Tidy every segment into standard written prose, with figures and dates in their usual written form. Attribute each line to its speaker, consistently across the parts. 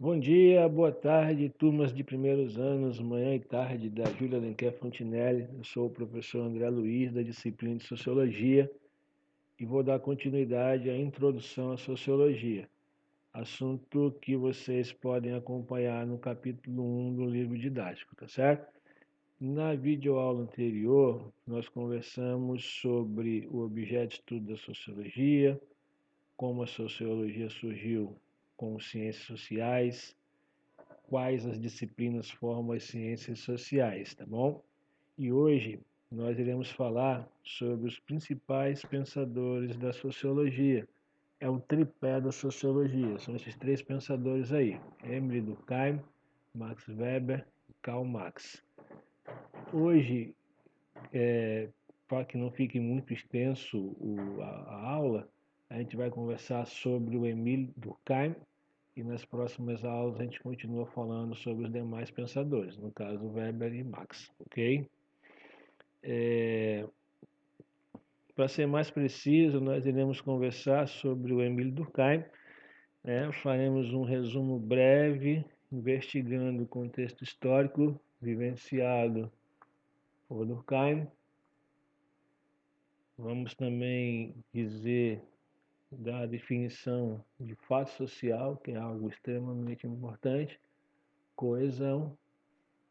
Speaker 1: Bom dia, boa tarde, turmas de primeiros anos, manhã e tarde da Júlia Alenquer Fontinelli. Eu sou o professor André Luiz, da disciplina de Sociologia, e vou dar continuidade à introdução à Sociologia, assunto que vocês podem acompanhar no capítulo 1 do livro didático, tá certo? Na videoaula anterior, nós conversamos sobre o objeto de estudo da Sociologia, como a Sociologia surgiu com ciências sociais, quais as disciplinas formam as ciências sociais, tá bom? E hoje nós iremos falar sobre os principais pensadores da sociologia. É o tripé da sociologia, são esses três pensadores aí: Emile Durkheim, Max Weber e Karl Marx. Hoje, para que não fique muito extenso a aula, a gente vai conversar sobre o Emile Durkheim, e nas próximas aulas a gente continua falando sobre os demais pensadores, no caso Weber e Marx, ok? Para ser mais preciso, nós iremos conversar sobre o Emile Durkheim, né? Faremos um resumo breve, investigando o contexto histórico vivenciado por Durkheim. Vamos também dar a definição de fato social, que é algo extremamente importante, coesão,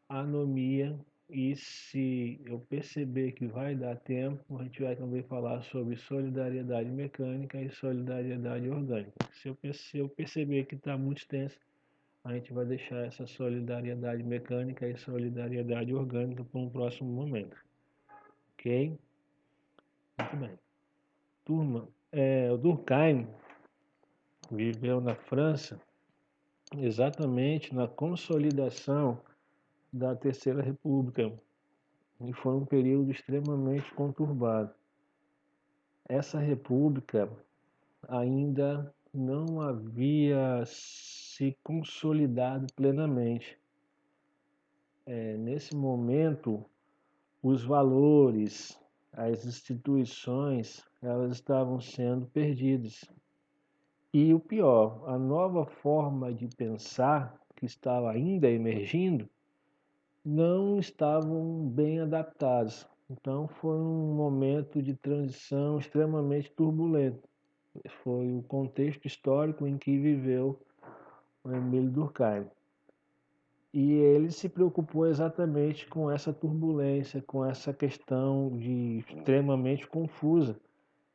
Speaker 1: anomia, e se eu perceber que vai dar tempo, a gente vai também falar sobre solidariedade mecânica e solidariedade orgânica. Se eu perceber que está muito extenso, a gente vai deixar essa solidariedade mecânica e solidariedade orgânica para um próximo momento. Ok? Muito bem. Turma, o Durkheim viveu na França exatamente na consolidação da Terceira República, e foi um período extremamente conturbado. Essa república ainda não havia se consolidado plenamente. Nesse momento, os valores, as instituições, elas estavam sendo perdidas. E o pior, a nova forma de pensar que estava ainda emergindo não estavam bem adaptados. Então foi um momento de transição extremamente turbulento. Foi o contexto histórico em que viveu o Emile Durkheim. E ele se preocupou exatamente com essa turbulência, com essa questão de extremamente confusa,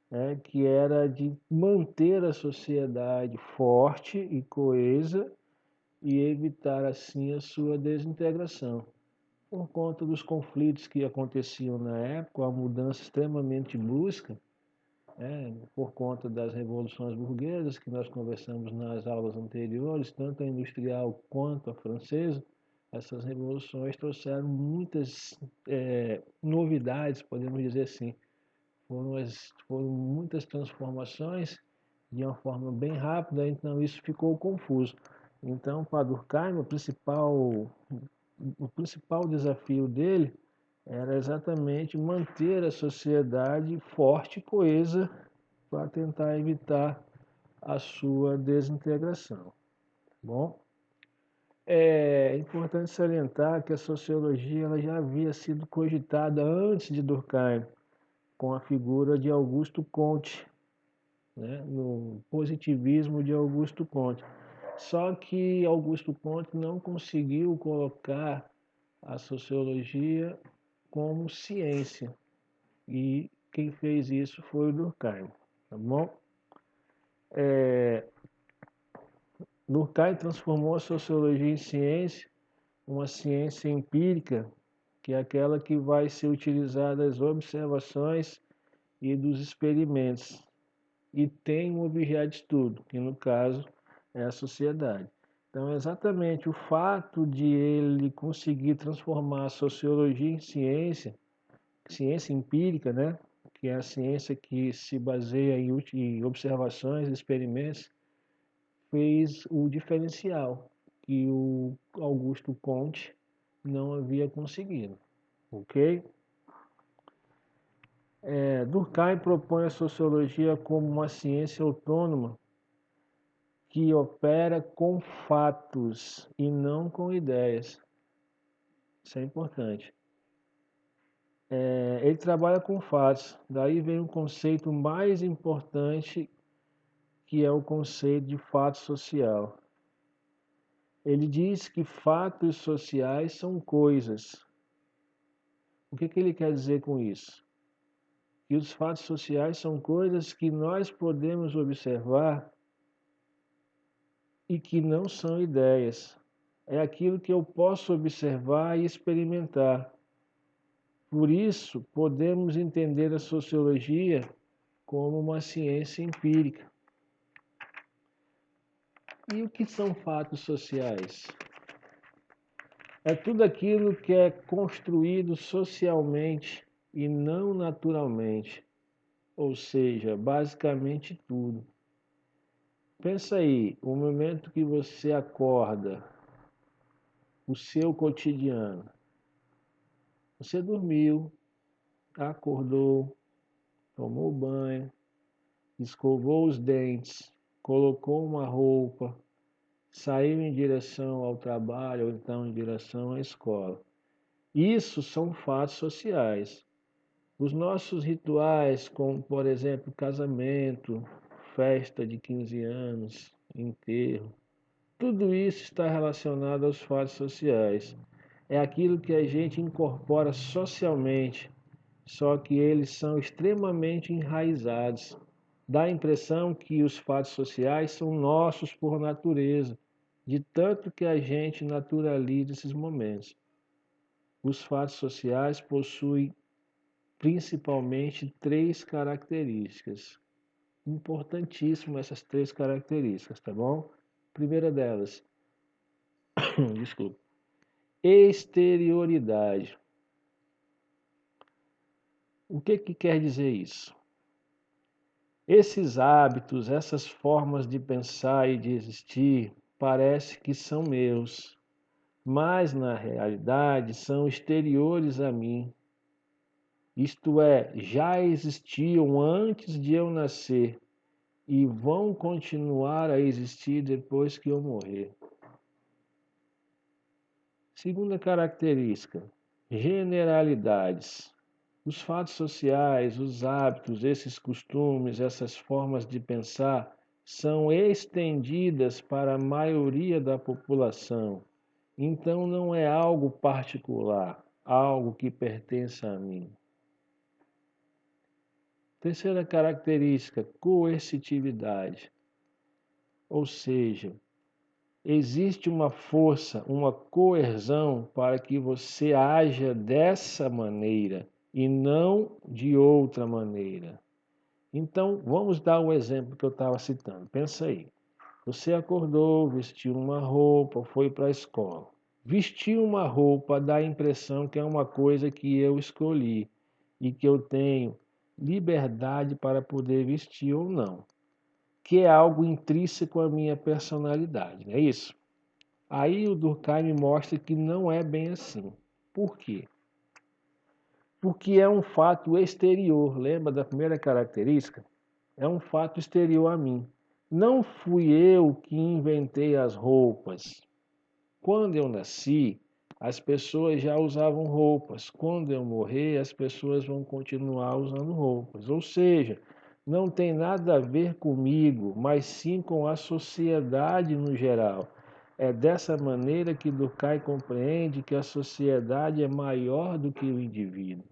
Speaker 1: né, que era de manter a sociedade forte e coesa e evitar assim a sua desintegração. Por conta dos conflitos que aconteciam na época, a mudança extremamente brusca, por conta das revoluções burguesas que nós conversamos nas aulas anteriores, tanto a industrial quanto a francesa, essas revoluções trouxeram muitas novidades, podemos dizer assim. Foram muitas transformações de uma forma bem rápida, então isso ficou confuso. Então, para Durkheim, o principal desafio dele era exatamente manter a sociedade forte e coesa para tentar evitar a sua desintegração. Bom, é importante salientar que a sociologia ela já havia sido cogitada antes de Durkheim, com a figura de Augusto Comte, né, no positivismo de Augusto Comte. Só que Augusto Comte não conseguiu colocar a sociologia como ciência, e quem fez isso foi o Durkheim, tá bom? Durkheim transformou a sociologia em ciência, uma ciência empírica, que é aquela que vai ser utilizada das observações e dos experimentos, e tem um objeto de estudo, que no caso é a sociedade. Então, exatamente o fato de ele conseguir transformar a sociologia em ciência, ciência empírica, né, que é a ciência que se baseia em observações e experimentos, fez o diferencial que o Augusto Comte não havia conseguido, ok? Durkheim propõe a sociologia como uma ciência autônoma que opera com fatos e não com ideias. Isso é importante. Ele trabalha com fatos. Daí vem um conceito mais importante, que é o conceito de fato social. Ele diz que fatos sociais são coisas. O que ele quer dizer com isso? Que os fatos sociais são coisas que nós podemos observar e que não são ideias. É aquilo que eu posso observar e experimentar. Por isso, podemos entender a sociologia como uma ciência empírica. E o que são fatos sociais? É tudo aquilo que é construído socialmente e não naturalmente, ou seja, basicamente tudo. Pensa aí, o momento que você acorda, o seu cotidiano. Você dormiu, acordou, tomou banho, escovou os dentes, colocou uma roupa, saiu em direção ao trabalho ou então em direção à escola. Isso são fatos sociais. Os nossos rituais, como por exemplo casamento, festa de 15 anos, enterro, tudo isso está relacionado aos fatos sociais. É aquilo que a gente incorpora socialmente, só que eles são extremamente enraizados. Dá a impressão que os fatos sociais são nossos por natureza, de tanto que a gente naturaliza esses momentos. Os fatos sociais possuem principalmente três características. Importantíssimo essas três características, tá bom? Primeira delas, desculpa, exterioridade. O que quer dizer isso? Esses hábitos, essas formas de pensar e de existir, parece que são meus, mas na realidade são exteriores a mim. Isto é, já existiam antes de eu nascer e vão continuar a existir depois que eu morrer. Segunda característica, generalidades. Os fatos sociais, os hábitos, esses costumes, essas formas de pensar são estendidas para a maioria da população. Então não é algo particular, algo que pertence a mim. Terceira característica, coercitividade. Ou seja, existe uma força, uma coerção para que você haja dessa maneira e não de outra maneira. Então, vamos dar o exemplo que eu estava citando. Pensa aí. Você acordou, vestiu uma roupa, foi para a escola. Vestir uma roupa dá a impressão que é uma coisa que eu escolhi e que eu tenho liberdade para poder vestir ou não, que é algo intrínseco à minha personalidade, não é isso? Aí o Durkheim mostra que não é bem assim. Por quê? Porque é um fato exterior. Lembra da primeira característica? É um fato exterior a mim. Não fui eu que inventei as roupas. Quando eu nasci, as pessoas já usavam roupas. Quando eu morrer, as pessoas vão continuar usando roupas. Ou seja, não tem nada a ver comigo, mas sim com a sociedade no geral. É dessa maneira que Durkheim compreende que a sociedade é maior do que o indivíduo.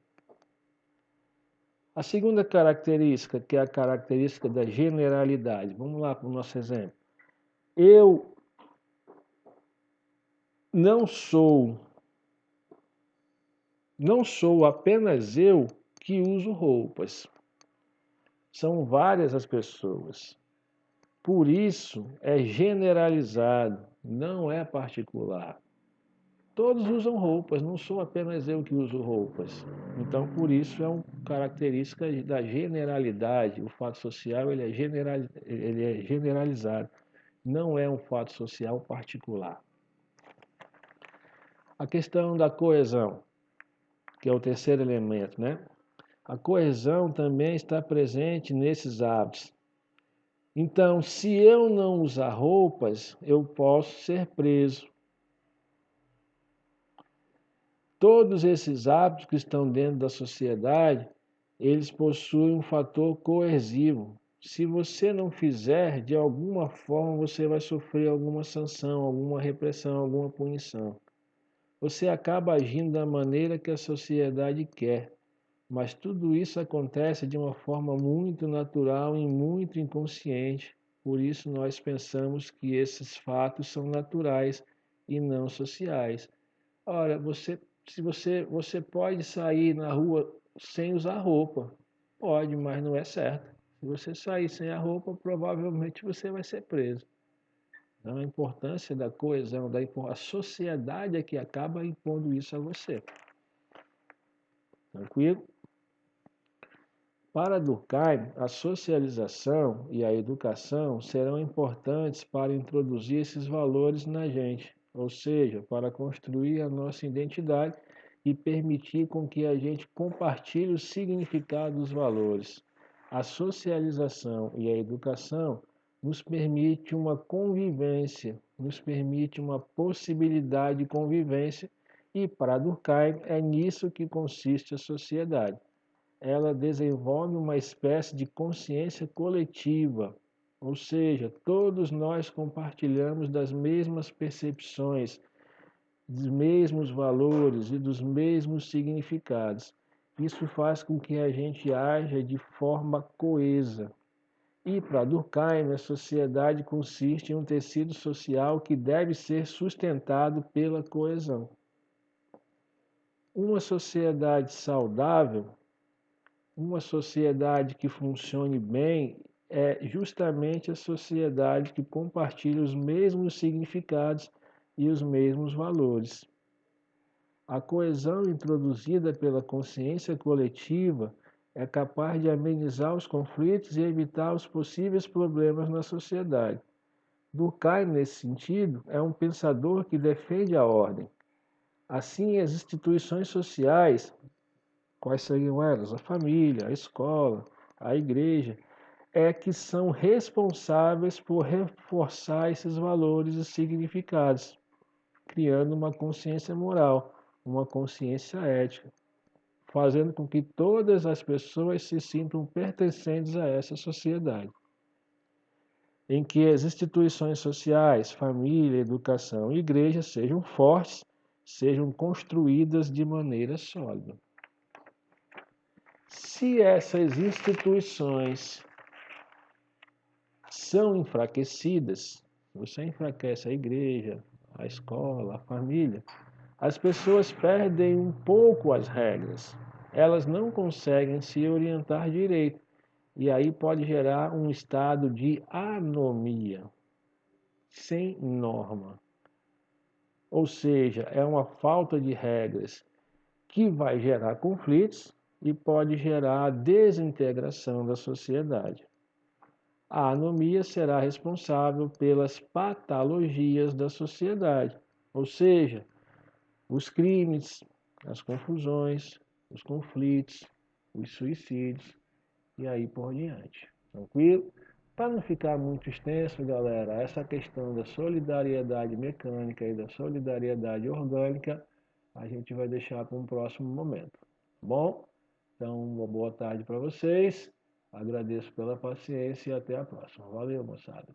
Speaker 1: A segunda característica, que é a característica da generalidade. Vamos lá para o nosso exemplo. Eu não sou apenas eu que uso roupas. São várias as pessoas. Por isso é generalizado, não é particular. Todos usam roupas, não sou apenas eu que uso roupas. Então, por isso é uma característica da generalidade. O fato social ele é generalizado, não é um fato social particular. A questão da coesão, que é o terceiro elemento, né? A coesão também está presente nesses hábitos. Então, se eu não usar roupas, eu posso ser preso. Todos esses hábitos que estão dentro da sociedade, eles possuem um fator coercivo. Se você não fizer, de alguma forma você vai sofrer alguma sanção, alguma repressão, alguma punição. Você acaba agindo da maneira que a sociedade quer, mas tudo isso acontece de uma forma muito natural e muito inconsciente. Por isso nós pensamos que esses fatos são naturais e não sociais. Ora, se você pode sair na rua sem usar roupa, pode, mas não é certo. Se você sair sem a roupa, provavelmente você vai ser preso. Então, a importância da coesão, a sociedade é que acaba impondo isso a você. Tranquilo? Para Durkheim, a socialização e a educação serão importantes para introduzir esses valores na gente, ou seja, para construir a nossa identidade e permitir com que a gente compartilhe o significado dos valores. A socialização e a educação nos permite uma convivência, nos permite uma possibilidade de convivência, e para Durkheim é nisso que consiste a sociedade. Ela desenvolve uma espécie de consciência coletiva, ou seja, todos nós compartilhamos das mesmas percepções, dos mesmos valores e dos mesmos significados. Isso faz com que a gente haja de forma coesa. E para Durkheim, a sociedade consiste em um tecido social que deve ser sustentado pela coesão. Uma sociedade saudável, uma sociedade que funcione bem, é justamente a sociedade que compartilha os mesmos significados e os mesmos valores. A coesão introduzida pela consciência coletiva é capaz de amenizar os conflitos e evitar os possíveis problemas na sociedade. Durkheim, nesse sentido, é um pensador que defende a ordem. Assim, as instituições sociais, quais seriam elas? A família, a escola, a igreja, é que são responsáveis por reforçar esses valores e significados, criando uma consciência moral, uma consciência ética, fazendo com que todas as pessoas se sintam pertencentes a essa sociedade, em que as instituições sociais, família, educação e igreja sejam fortes, sejam construídas de maneira sólida. Se essas instituições são enfraquecidas, você enfraquece a igreja, a escola, a família, as pessoas perdem um pouco as regras. Elas não conseguem se orientar direito. E aí pode gerar um estado de anomia, sem norma. Ou seja, é uma falta de regras que vai gerar conflitos e pode gerar a desintegração da sociedade. A anomia será responsável pelas patologias da sociedade, ou seja, os crimes, as confusões, os conflitos, os suicídios e aí por diante. Tranquilo? Para não ficar muito extenso, galera, essa questão da solidariedade mecânica e da solidariedade orgânica, a gente vai deixar para um próximo momento. Tá bom? Então, uma boa tarde para vocês. Agradeço pela paciência e até a próxima. Valeu, moçada.